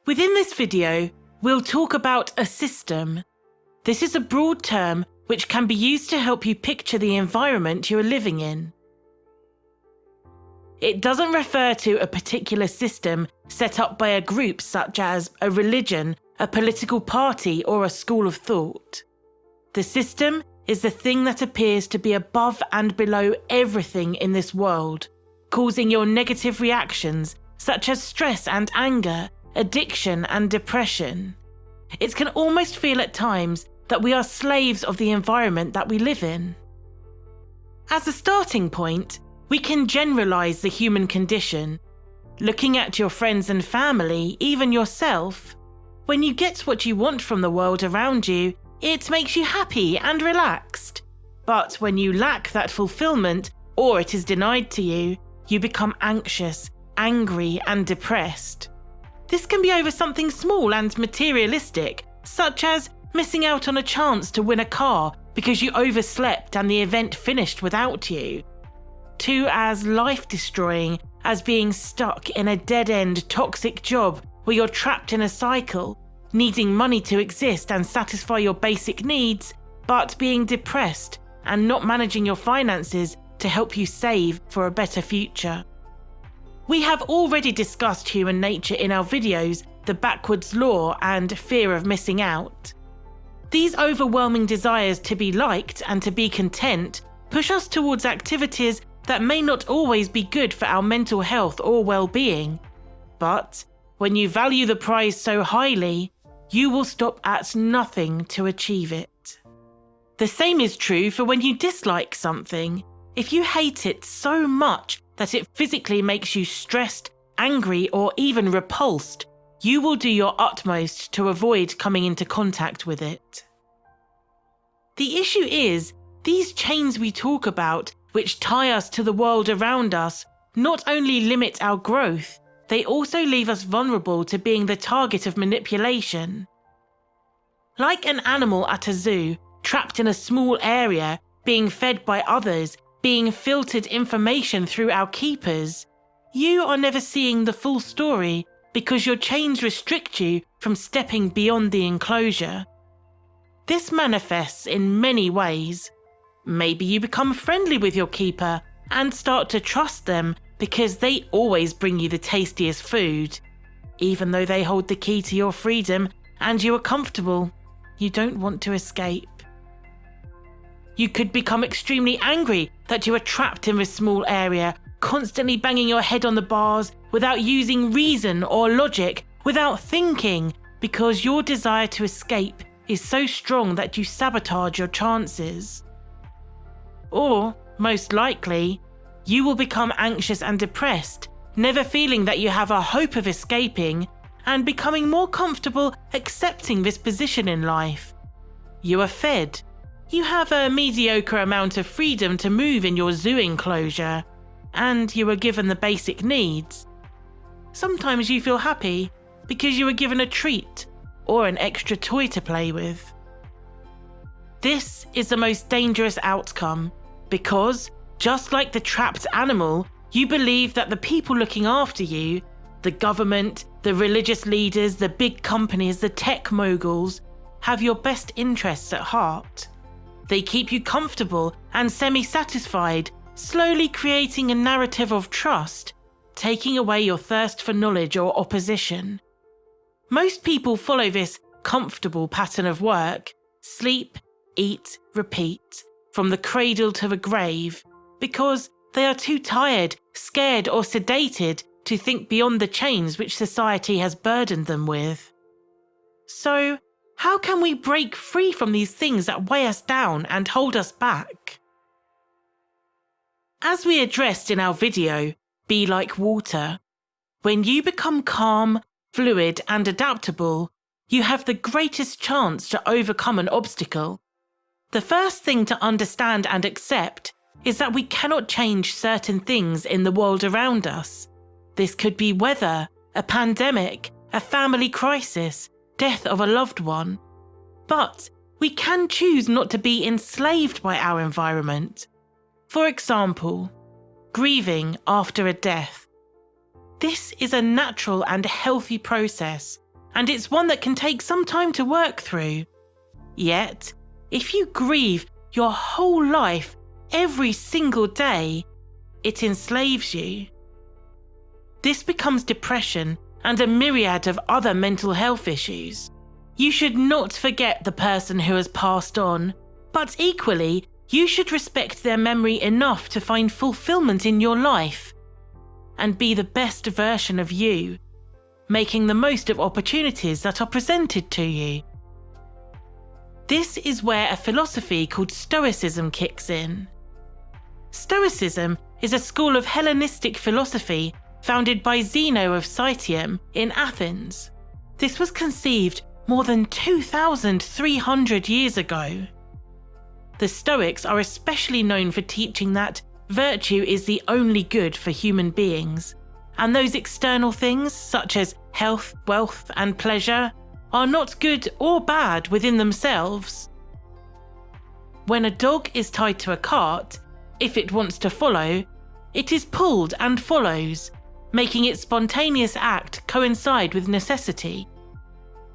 Within this video, we'll talk about a system. This is a broad term which can be used to help you picture the environment you are living in. It doesn't refer to a particular system set up by a group such as a religion, a political party, or a school of thought. The system is the thing that appears to be above and below everything in this world, causing your negative reactions such as stress and anger, addiction and depression. It can almost feel at times that we are slaves of the environment that we live in. As a starting point, we can generalize the human condition. Looking at your friends and family, even yourself, when you get what you want from the world around you, it makes you happy and relaxed. But when you lack that fulfillment, or it is denied to you, you become anxious, angry, and depressed. This can be over something small and materialistic, such as missing out on a chance to win a car because you overslept and the event finished without you, to as life-destroying as being stuck in a dead-end toxic job where you're trapped in a cycle, needing money to exist and satisfy your basic needs, but being depressed and not managing your finances to help you save for a better future. We have already discussed human nature in our videos, the backwards law and fear of missing out. These overwhelming desires to be liked and to be content push us towards activities that may not always be good for our mental health or well-being. But when you value the prize so highly, you will stop at nothing to achieve it. The same is true for when you dislike something. If you hate it so much that it physically makes you stressed, angry, or even repulsed, you will do your utmost to avoid coming into contact with it. The issue is, these chains we talk about, which tie us to the world around us, not only limit our growth, they also leave us vulnerable to being the target of manipulation. Like an animal at a zoo, trapped in a small area, being fed by others, being filtered information through our keepers, you are never seeing the full story because your chains restrict you from stepping beyond the enclosure. This manifests in many ways. Maybe you become friendly with your keeper and start to trust them because they always bring you the tastiest food. Even though they hold the key to your freedom and you are comfortable, you don't want to escape. You could become extremely angry that you are trapped in this small area, constantly banging your head on the bars without using reason or logic, without thinking, because your desire to escape is so strong that you sabotage your chances. Or, most likely, you will become anxious and depressed, never feeling that you have a hope of escaping, and becoming more comfortable accepting this position in life. You are fed. You have a mediocre amount of freedom to move in your zoo enclosure, and you are given the basic needs. Sometimes you feel happy because you are given a treat or an extra toy to play with. This is the most dangerous outcome because, just like the trapped animal, you believe that the people looking after you, the government, the religious leaders, the big companies, the tech moguls, have your best interests at heart. They keep you comfortable and semi-satisfied, slowly creating a narrative of trust, taking away your thirst for knowledge or opposition. Most people follow this comfortable pattern of work, sleep, eat, repeat, from the cradle to the grave, because they are too tired, scared, or sedated to think beyond the chains which society has burdened them with. So, how can we break free from these things that weigh us down and hold us back? As we addressed in our video, Be Like Water, when you become calm, fluid, and adaptable, you have the greatest chance to overcome an obstacle. The first thing to understand and accept is that we cannot change certain things in the world around us. This could be weather, a pandemic, a family crisis, death of a loved one. But we can choose not to be enslaved by our environment. For example, grieving after a death. This is a natural and healthy process, and it's one that can take some time to work through. Yet, if you grieve your whole life every single day, it enslaves you. This becomes depression and a myriad of other mental health issues. You should not forget the person who has passed on, but equally, you should respect their memory enough to find fulfilment in your life and be the best version of you, making the most of opportunities that are presented to you. This is where a philosophy called Stoicism kicks in. Stoicism is a school of Hellenistic philosophy founded by Zeno of Citium in Athens. This was conceived more than 2,300 years ago. The Stoics are especially known for teaching that virtue is the only good for human beings, and those external things such as health, wealth, and pleasure are not good or bad within themselves. When a dog is tied to a cart, if it wants to follow, it is pulled and follows, making its spontaneous act coincide with necessity.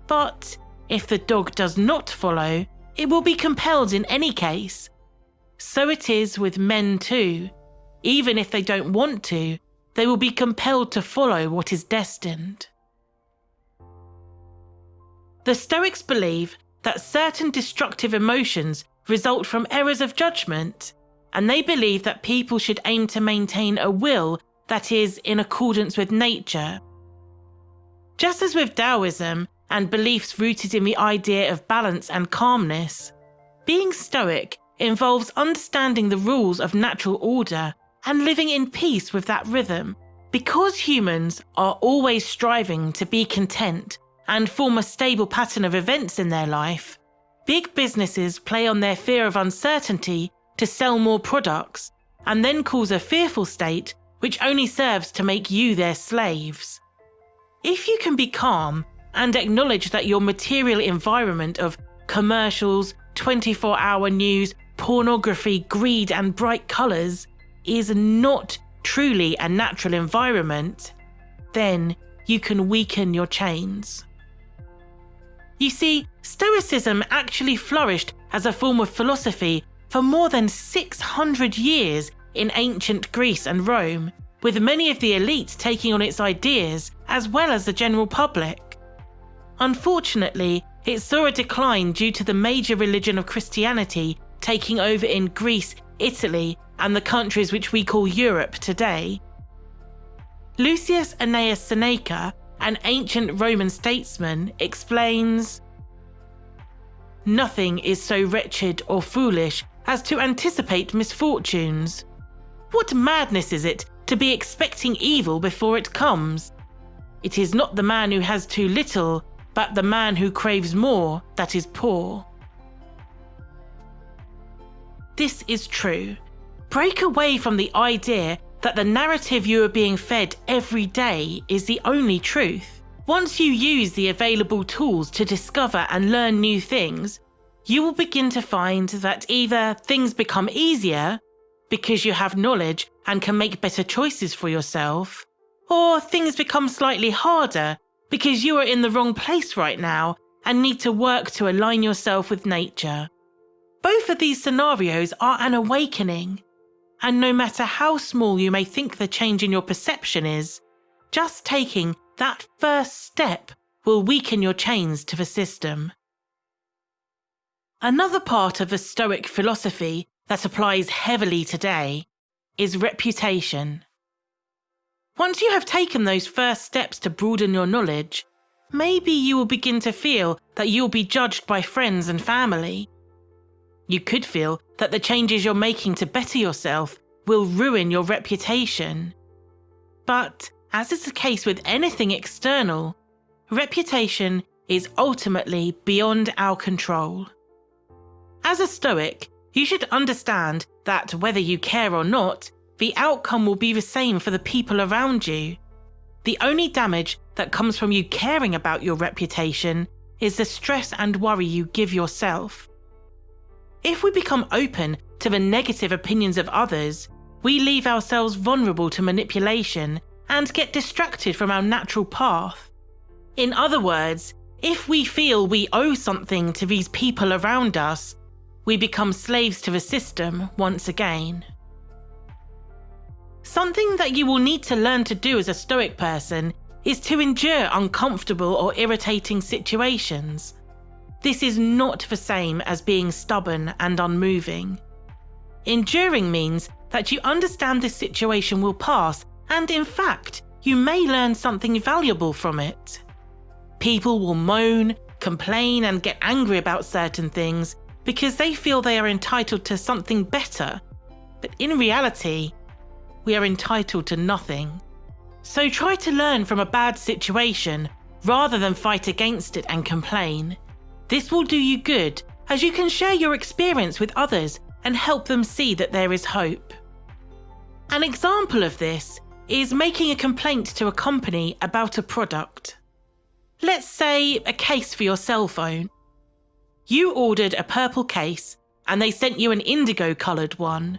But if the dog does not follow, it will be compelled in any case. So it is with men too. Even if they don't want to, they will be compelled to follow what is destined. The Stoics believe that certain destructive emotions result from errors of judgment, and they believe that people should aim to maintain a will that is in accordance with nature. Just as with Taoism and beliefs rooted in the idea of balance and calmness, being Stoic involves understanding the rules of natural order and living in peace with that rhythm. Because humans are always striving to be content and form a stable pattern of events in their life, big businesses play on their fear of uncertainty to sell more products and then cause a fearful state which only serves to make you their slaves. If you can be calm and acknowledge that your material environment of commercials, 24-hour news, pornography, greed and bright colours is not truly a natural environment, then you can weaken your chains. You see, Stoicism actually flourished as a form of philosophy for more than 600 years in ancient Greece and Rome, with many of the elite taking on its ideas as well as the general public. Unfortunately, it saw a decline due to the major religion of Christianity taking over in Greece, Italy, and the countries which we call Europe today. Lucius Annaeus Seneca, an ancient Roman statesman, explains, "Nothing is so wretched or foolish as to anticipate misfortunes. What madness is it to be expecting evil before it comes? It is not the man who has too little, but the man who craves more that is poor." This is true. Break away from the idea that the narrative you are being fed every day is the only truth. Once you use the available tools to discover and learn new things, you will begin to find that either things become easier because you have knowledge and can make better choices for yourself, or things become slightly harder because you are in the wrong place right now and need to work to align yourself with nature. Both of these scenarios are an awakening, and no matter how small you may think the change in your perception is, just taking that first step will weaken your chains to the system. Another part of the Stoic philosophy that applies heavily today is reputation. Once you have taken those first steps to broaden your knowledge, maybe you will begin to feel that you will be judged by friends and family. You could feel that the changes you're making to better yourself will ruin your reputation. But, as is the case with anything external, reputation is ultimately beyond our control. As a Stoic, you should understand that whether you care or not, the outcome will be the same for the people around you. The only damage that comes from you caring about your reputation is the stress and worry you give yourself. If we become open to the negative opinions of others, we leave ourselves vulnerable to manipulation and get distracted from our natural path. In other words, If we feel we owe something to these people around us, we become slaves to the system once again. Something that you will need to learn to do as a Stoic person is to endure uncomfortable or irritating situations. This is not the same as being stubborn and unmoving. Enduring means that you understand this situation will pass, and in fact, you may learn something valuable from it. People will moan, complain, and get angry about certain things because they feel they are entitled to something better. But in reality, we are entitled to nothing. So try to learn from a bad situation rather than fight against it and complain. This will do you good, as you can share your experience with others and help them see that there is hope. An example of this is making a complaint to a company about a product. Let's say a case for your cell phone. You ordered a purple case and they sent you an indigo coloured one.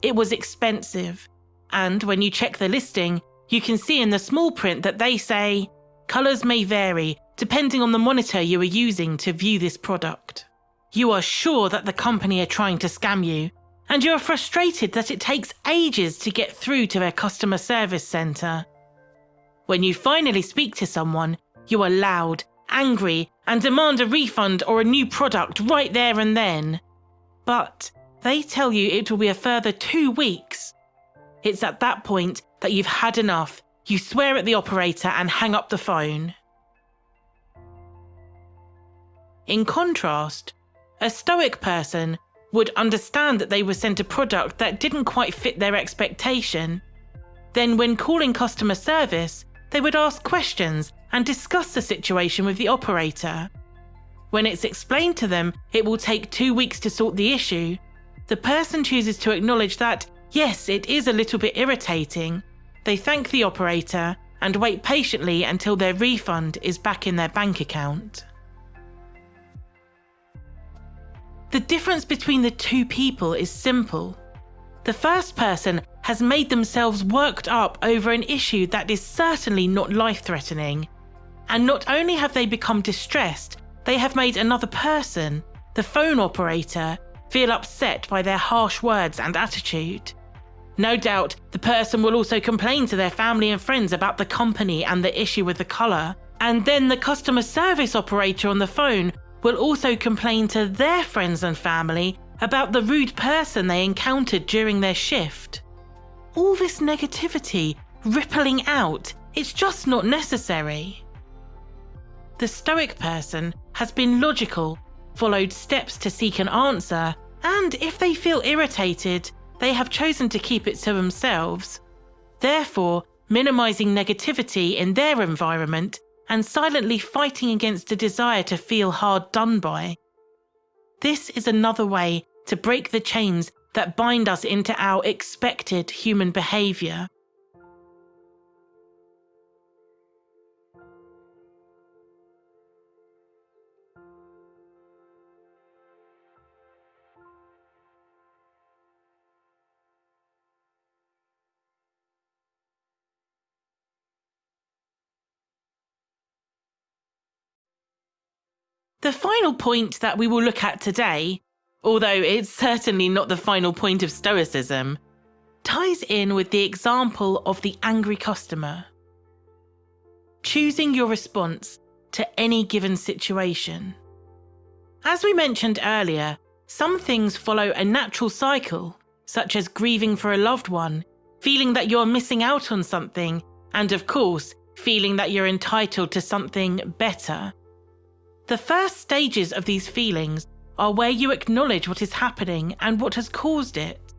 It was expensive, and when you check the listing, you can see in the small print that they say, "Colours may vary depending on the monitor you are using to view this product." You are sure that the company are trying to scam you, and you are frustrated that it takes ages to get through to their customer service centre. When you finally speak to someone, you are loud, angry, and demand a refund or a new product right there and then. But they tell you it will be a further 2 weeks. It's at that point that you've had enough. You swear at the operator and hang up the phone. In contrast, a Stoic person would understand that they were sent a product that didn't quite fit their expectation. Then when calling customer service, they would ask questions and discuss the situation with the operator. When it's explained to them it will take 2 weeks to sort the issue, the person chooses to acknowledge that, yes, it is a little bit irritating. They thank the operator and wait patiently until their refund is back in their bank account. The difference between the two people is simple. The first person has made themselves worked up over an issue that is certainly not life-threatening. And not only have they become distressed, they have made another person, the phone operator, feel upset by their harsh words and attitude. No doubt, the person will also complain to their family and friends about the company and the issue with the colour. And then the customer service operator on the phone will also complain to their friends and family about the rude person they encountered during their shift. All this negativity rippling out, it's just not necessary. The Stoic person has been logical, followed steps to seek an answer, and if they feel irritated, they have chosen to keep it to themselves, therefore minimizing negativity in their environment and silently fighting against a desire to feel hard done by. This is another way to break the chains that bind us into our expected human behaviour. The final point that we will look at today, although it's certainly not the final point of Stoicism, ties in with the example of the angry customer. Choosing your response to any given situation. As we mentioned earlier, some things follow a natural cycle, such as grieving for a loved one, feeling that you're missing out on something, and of course, feeling that you're entitled to something better. The first stages of these feelings are where you acknowledge what is happening and what has caused it.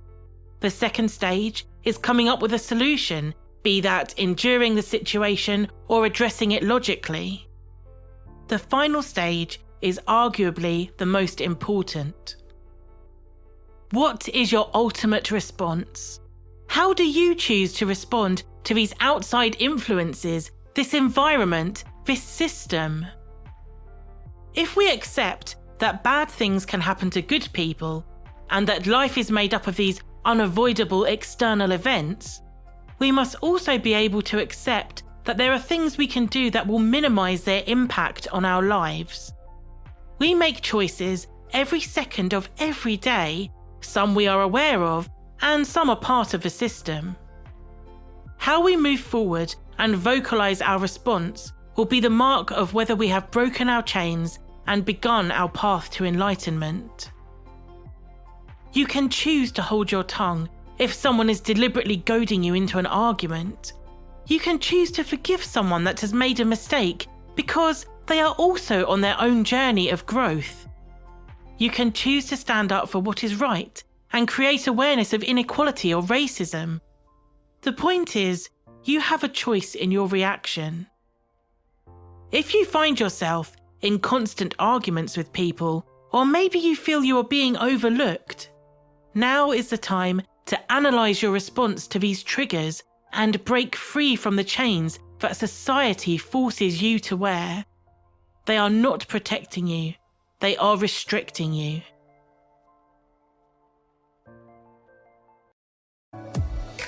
The second stage is coming up with a solution, be that enduring the situation or addressing it logically. The final stage is arguably the most important. What is your ultimate response? How do you choose to respond to these outside influences, this environment, this system? If we accept that bad things can happen to good people, and that life is made up of these unavoidable external events, we must also be able to accept that there are things we can do that will minimize their impact on our lives. We make choices every second of every day, some we are aware of, and some are part of a system. How we move forward and vocalize our response will be the mark of whether we have broken our chains and begun our path to enlightenment. You can choose to hold your tongue if someone is deliberately goading you into an argument. You can choose to forgive someone that has made a mistake because they are also on their own journey of growth. You can choose to stand up for what is right and create awareness of inequality or racism. The point is, you have a choice in your reaction. If you find yourself in constant arguments with people, or maybe you feel you are being overlooked, now is the time to analyze your response to these triggers and break free from the chains that society forces you to wear. They are not protecting you, they are restricting you.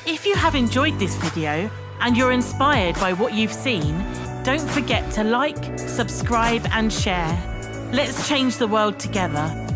If you have enjoyed this video and you're inspired by what you've seen, don't forget to like, subscribe and share. Let's change the world together.